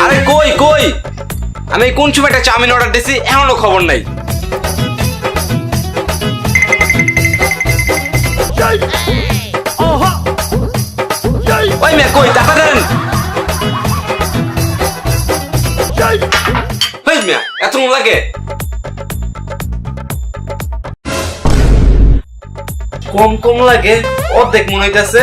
আরে কই কই, আমি কোন সময় একটা চাউমিন অর্ডার দিছি এখনো খবর নাই। ওই মেয়ে কই, টাকা দেন। ওই মেয়ে এত লাগে, কম কম লাগে, অর্ধেক মনে হইতেছে।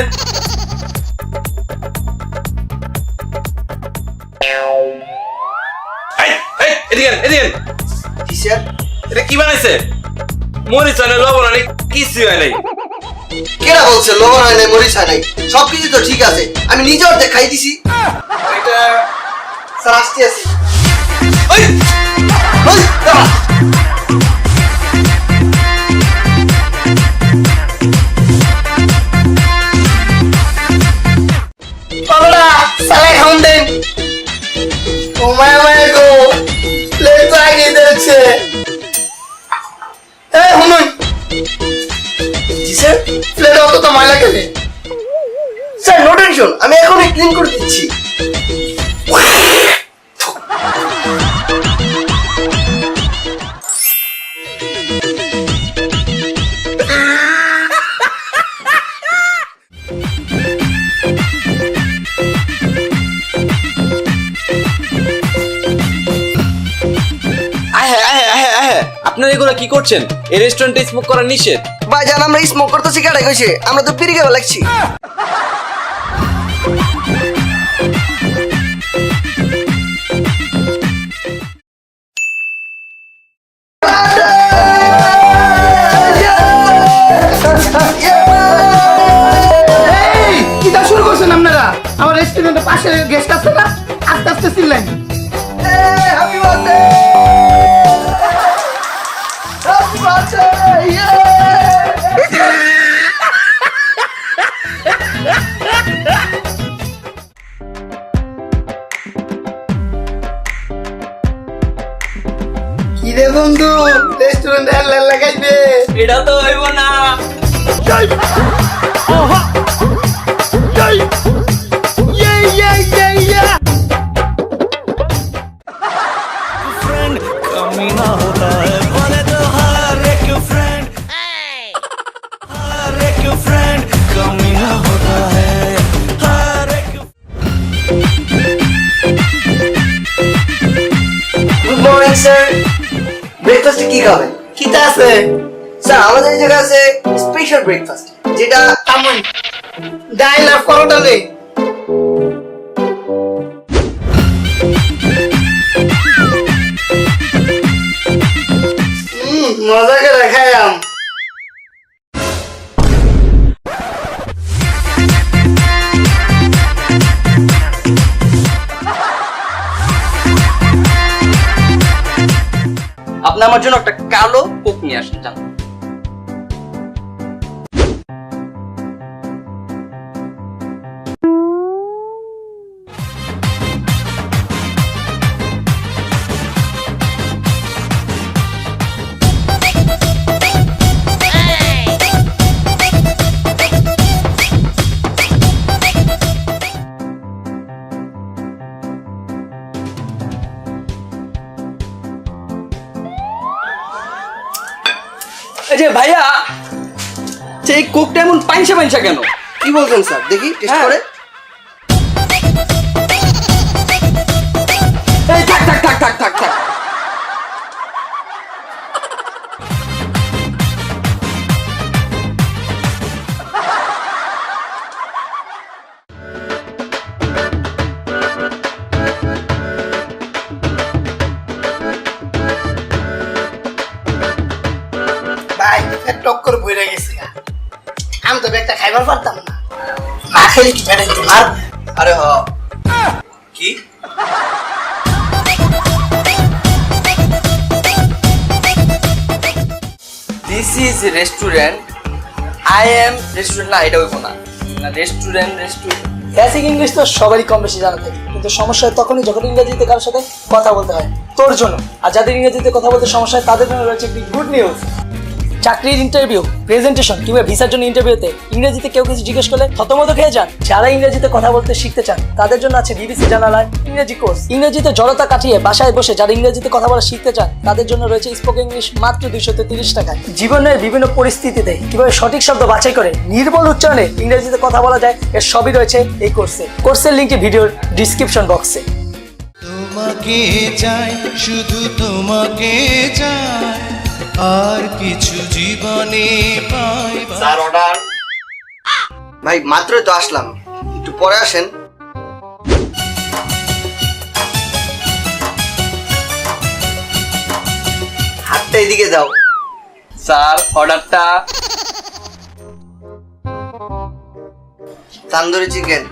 এটা কি বানাইছে? মরিচ হয় না, লবণ হয় না, কিছু হয় নাই। কেরা বলছে লবণ হয় নাই, মরিচ হয় নাই? সবকিছু তো ঠিক আছে, আমি নিজে অর্ধেক খাই দিছি। এটা স্যার আসতে আছি। ওই ওই দাঁড়া। বাবারা সালাই খাউন দেন। ও মায়া মায়া গো, প্লেট তো আগে দিচ্ছে। এই শুনুন, জি স্যার, প্লেট অত তো ময়লা কেন? স্যার নো টেনশন, আমি এখনই ক্লিন করে দিচ্ছি। আপনারা এগুলো কি করছেন? এই রেস্টুরেন্টে স্মোক করা নিষেধ। ভাইজান আমরা স্মোক করতেছি কাটাই কইছে, আমরা তো পিরিগে লাগছি। কিটা শুরু করছেন আপনারা? আমার রেস্টুরেন্টের পাশে গেস্ট আছে না, আস্তে আস্তে চিল্লেন। হ্যাপি বার্থডে, হ্যাপি বার্থডে, কি রে বন্ধু, রেস্টুরেন্টে হেল্লা লাগাইবে? এটা তো হইব না। গুড মর্নিং স্যার, ব্রেকফাস্টে কি খাবেন? কিটা আছে? স্যার আমাদের এই জায়গায় আছে স্পেশাল ব্রেকফাস্ট, যেটা আমন ডাইল আর পরোটা দে। মজা করে খাইলাম। আপনি আমার জন্য একটা কালো কোক নিয়ে আসেন যান। এই যে ভাইয়া, এই কোকটা এমন পাইনসা পাইনসা কেন? কি বলছেন স্যার, দেখি টেস্ট করে। এই থাক থাক থাক থাক থাক থাক। ভাই টক্কর বইরে গেছে, আমি তো একটা খাইবার পারতাম না, না খাইলে কি বেড়াই তোমার? আরে হ কি this is restaurant, I am restaurant. না এটা হইব না, রেস্টুরেন্ট রেস্টুরেন্ট। বেসিক ইংলিশ তো সবারই কম বেশি জানা থাকে, কিন্তু সমস্যা হয় তখনই যখন ইংরেজিতে কারোর সাথে কথা বলতে হয়, তোর জন্য। আর যাদের ইংরেজিতে কথা বলতে সমস্যা হয় তাদের জন্য রয়েছে একটি গুড নিউজ। চাকরির ইন্টারভিউ, প্রেজেন্টেশন কিংবা ভিসার জন্য ইন্টারভিউতে ইংরেজিতে কেউ কিছু জিজ্ঞেস করলে থতমত খেয়ে যান? যারা ইংরেজিতে কথা বলতে শিখতে চান তাদের জন্য আছে বিবিসি জানালায় ইংরেজি কোর্স। ইংরেজিতে জড়তা কাটিয়ে বাসায় বসে যারা ইংরেজিতে কথা বলা শিখতে চান তাদের জন্য রয়েছে স্পোকেন ইংলিশ মাত্র 230 টাকায়। জীবনের বিভিন্ন পরিস্থিতিতে কিভাবে সঠিক শব্দ বাছাই করে নির্ভুল উচ্চারণে ইংরেজিতে কথা বলা যায় এর সবই রয়েছে এই কোর্সে। কোর্সের লিঙ্কটি ভিডিওর ডিসক্রিপশন বক্সে। তোমাকে চাই, শুধু তোমাকে চাই, আর কিছু জীবনে পাই। Sir order. ভাই মাত্রই তো আসলাম, একটু পরে আসেন। হাতটা এদিকে দাও। স্যার অর্ডারটা। Tandoori chicken,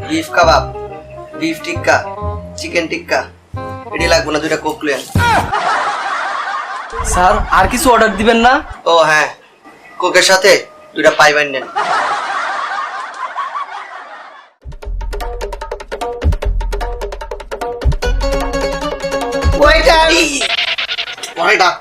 beef kebab, beef tikka, chicken টিক্কা। এটি লাগবে না, 2টা কোক লুয়েন। স্যার আর কিছু অর্ডার দিবেন না? ও হ্যাঁ, কোকের সাথে 2টা পাই বাইন নেন। ওয়েটার, পরে ডাক।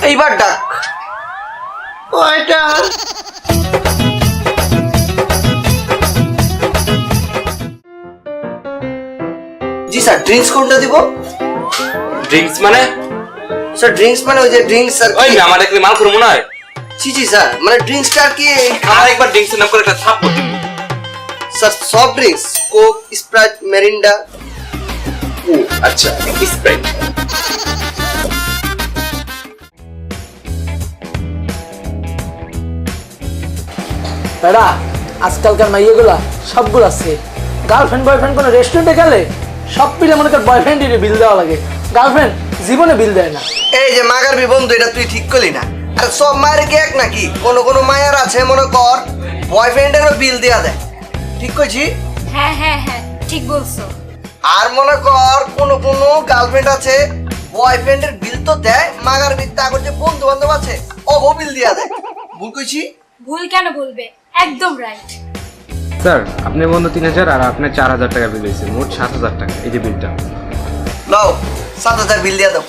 এইবার ডাক। ওয়েটার। জি স্যার, ড্রিঙ্কস কোনটা দিব? ড্রিঙ্কস মানে? স্যার ড্রিঙ্কস মানে ওই যে ড্রিঙ্কস স্যার। ওই না, আমার দেখলে মাল করে মনে হয়। জি জি স্যার, মানে ড্রিঙ্কসটা আর কি। আর একবার ড্রিঙ্কসের নাম করে একটা থাপ্পড় দিবি। Sir soft drinks, coke, sprite, mirinda. ও আচ্ছা, স্প্রাইট। বেড়া আজকালকার মাইয়েগুলা সবগুলো আছে। গার্লফ্রেন্ড বয়ফ্রেন্ড কোনো রেস্টুরেন্টে গেলে সব মিলে মনে কর বয়ফ্রেন্ডের বিল দেওয়া লাগে, গার্লফ্রেন্ড জীবনে বিল দেয় না। এই যে মাগারবি বন্ধু, এটা তুই ঠিক করলি না। আর সব মায়ের কি এক নাকি? কোনো কোনো মায়ের আছে মনে কর বয়ফ্রেন্ডেরও বিল দেয়া দেয়, ঠিক কইছি? হ্যাঁ হ্যাঁ হ্যাঁ, ঠিক বলছো। আর মনে কর কোনো কোনো গার্লফ্রেন্ড আছে বয়ফ্রেন্ডের বিল তো দেয়, মাগারবির তাগর যে বন্ধু বান্ধব আছে ও বিল দেয়া দেয়। ভুল কইছি? ভুল কেন বলবে, একদম রাইট। স্যার আপনার বন্ধু 3000 আর আপনার 4000 টাকা বিল হয়েছে, মোট 7000 টাকা। এই যে বিলটা। লও 7000 বিল দিয়া দাও।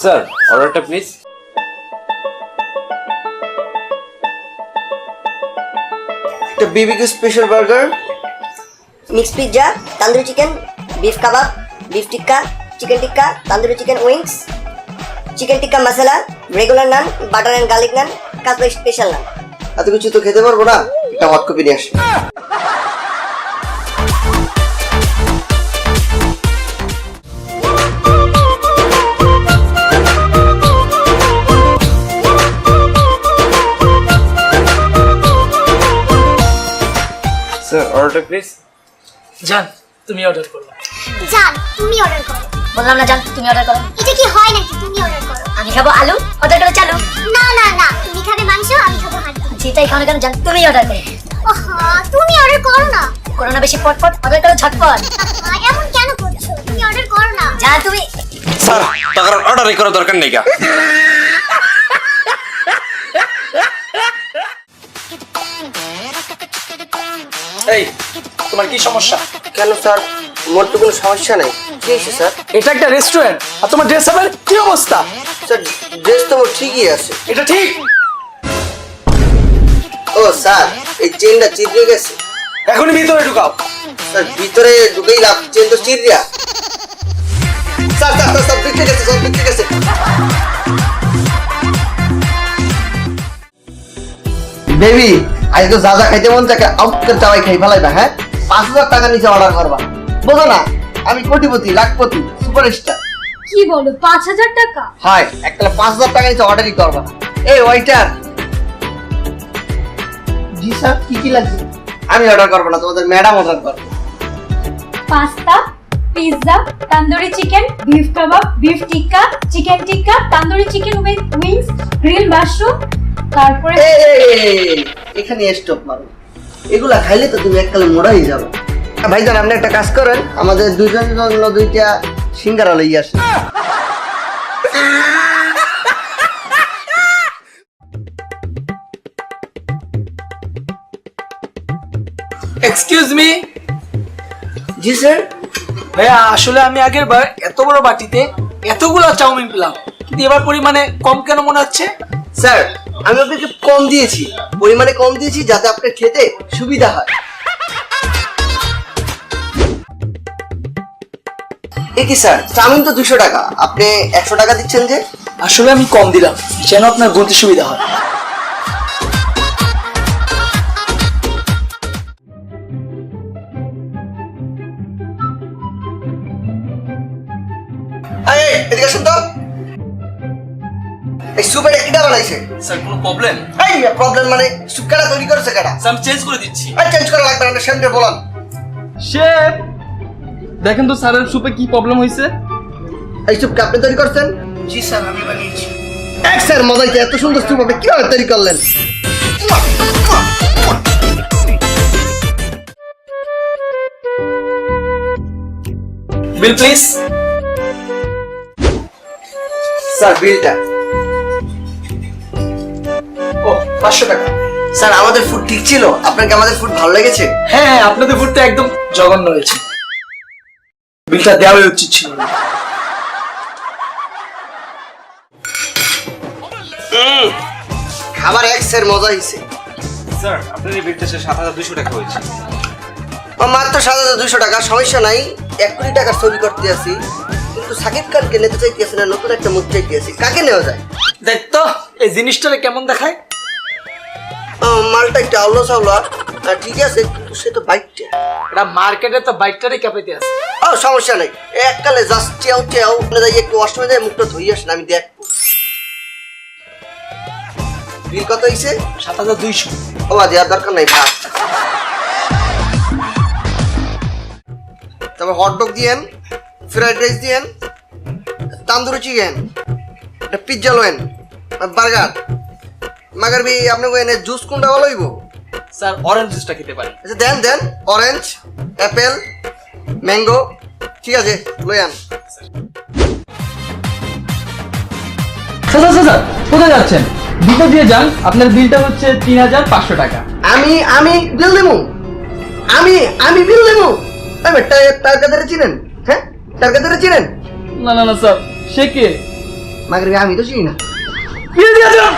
স্যার অর্ডারটা প্লিজ। একটা BBQ special burger, mix pizza, tandoori chicken, beef kebab, beef tikka, chicken tikka, tandoori chicken wings, chicken tikka masala, regular naan, butter and garlic naan, Kashmiri special naan. এত কিছু তো খেতে পারবো না, একটা হট কপি নিয়ে আসি। স্যার অর্ডারটা প্লিজ। জান তুমি অর্ডার করো। জান তুমি অর্ডার করো। বললাম না জান তুমি অর্ডার করো। এটা কি হয় নাকি তুমি অর্ডার করো? আমি খাবো আলু, অর্ডার করো চালু। না না না, তুমি খাবে মাংস, আমি খাবো হাঁড়ি। যেটাই খাও না কেন জান তুমি অর্ডার করো। ওহো, তুমি অর্ডার করো না। করো না বেশি পটপট, অর্ডার করো ঝটপট। এমন কেন করছো? তুমি অর্ডার করো না। জান তুমি স্যার টাকার অর্ডারই করার দরকার নেই। এই তোমার কি সমস্যা? কেন স্যার, মোর তো কোনো সমস্যা নাই। কি হয়েছে স্যার? এটা একটা রেস্টুরেন্ট আর তোমার ড্রেস আপের কি অবস্থা? স্যার ড্রেস তো মোর ঠিকই আছে। এটা ঠিক? ও স্যার, এই চেনটা চিপড়ে গেছে। এখনই ভিতরে ঢুকাও। স্যার ভিতরে ঢুকেই লাভ, চেন তো চিপড়িয়া। স্যার স্যার স্যার সব বিক্রি গেছে, সব বিক্রি গেছে। বেবি আজ তো যা যা খাইতে মন চাকে আউট করে চাওয়াই খাই ফেলাইবা। হ্যাঁ 5000 টাকা নিচে অর্ডার করবা, বোঝো না আমি কোটিপতি, লাখপতি, সুপারস্টার। কি বলো, 5000 টাকা? হয় একটা 5000 টাকা নিচে অর্ডারই করবা। এই ওয়াইটার। জি স্যার, কি কি লাগবে? আমি অর্ডার করবো না, তোমাদের ম্যাডাম অর্ডার করবে। Pasta, pizza, tandoori chicken, beef kebab, beef tikka, chicken tikka, tandoori chicken with wings, grill mushroom, তারপরে এখানে স্টপ মারো, এগুলা খাইলে তো তুমি এককালে মোড়াই যাবে। ভাইজান আপনি একটা কাজ করেন, আমাদের দুজনের জন্য 2টা সিঙ্গারা লইয়া আসেন। Excuse me. জি স্যার। ভাইয়া আসলে আমি আগের বার এত বড় বাটিতে এতগুলো চাউমিন পেলাম, কিন্তু এবার পরিমাণে কম কেন মনে হচ্ছে? স্যার আমি আপনাকে কম দিয়েছি, পরিমাণে কম দিয়েছি যাতে আপনার খেতে সুবিধা হয়। এ কি স্যার, চাউমিন তো 200 টাকা, আপনি 100 টাকা দিচ্ছেন যে? আসলে আমি কম দিলাম যেন আপনার গুনতে সুবিধা হয়। এই এদিকে আসুন তো। এই স্যুপ এটা কিটা বানাইছে? স্যার কোনো প্রবলেম? এই প্রবলেম মানে স্যুপ কাটা তৈরি করেছে কাটা? স্যার আমি চেঞ্জ করে দিচ্ছি। আর চেঞ্জ করা লাগবে না, শেফকে বলান। শেফ দেখেন তো স্যারের সুপে কি প্রবলেম হয়েছে। এই স্যুপ আপনি তৈরি করছেন? জি স্যার আমি বানিয়েছি। এক স্যার মজাইতে এত সুন্দর স্যুপ আপনি কিভাবে তৈরি করলেন? Bill please. স্যার বিলটা। ও 500 টাকা। স্যার আমাদের ফুড ঠিক ছিল, আপনার কি আমাদের ফুড ভালো লেগেছে? হ্যাঁ হ্যাঁ, আপনাদের ফুডটা একদম জঘন্য হয়েছে, বিলটা দেওয়াই উচিত ছিল না। খাবার এক স্যার মজা হয়েছে। স্যার আপনার এই বিলটা 7200 টাকা হয়েছে। মাত্র 7200 টাকা, সমস্যা নাই। 1 কোটি টাকার ছবি করতে আছি, কিন্তু সাকিব খানকে নিতে চাইতেছি না, নতুন একটা মুখ চাইতেছি। কাকে নেওয়া যায়? দেখ তো এই জিনিসটারে কেমন দেখায়। মালটা একটু আউলা চাউলা, ঠিক আছে, কিন্তু সে তো বাইকটা। এটা মার্কেটে তো বাইকটারই ক্যাপেতে আছে। ও সমস্যা নেই, এককালে জাস্ট চেও চেও যাই একটু ওয়াশরুমে যাই, মুখটা ধুই আসেন, আমি দেখবো। বিল কত হয়েছে? 7200। ও দেওয়ার দরকার নাই ভাত। তবে হটডগ দিয়েন, ফ্রাইড রাইস দিয়েন, তান্দুরি চিকেন, একটা পিৎজা লোয়েন, বার্গার। মাগার বি আপনি এনে জুস কোনটা ভালো হইব? স্যার অরেঞ্জ জুসটা খেতে পারেন। আচ্ছা দেন দেন, অরেঞ্জ, অ্যাপেল, ম্যাঙ্গো, ঠিক আছে লয়ান। স্যার স্যার স্যার কোথায় যাচ্ছেন? বিলটা দিয়ে যান, আপনার বিলটা হচ্ছে 3500 টাকা। আমি বিল দেবো, আমি বিল দেবো। তার কাছে চিনেন? হ্যাঁ তার কাছে চিনেন? না না না স্যার, সে কে? মাগার বি আমি তো চিনি না। বিল দিয়ে যান।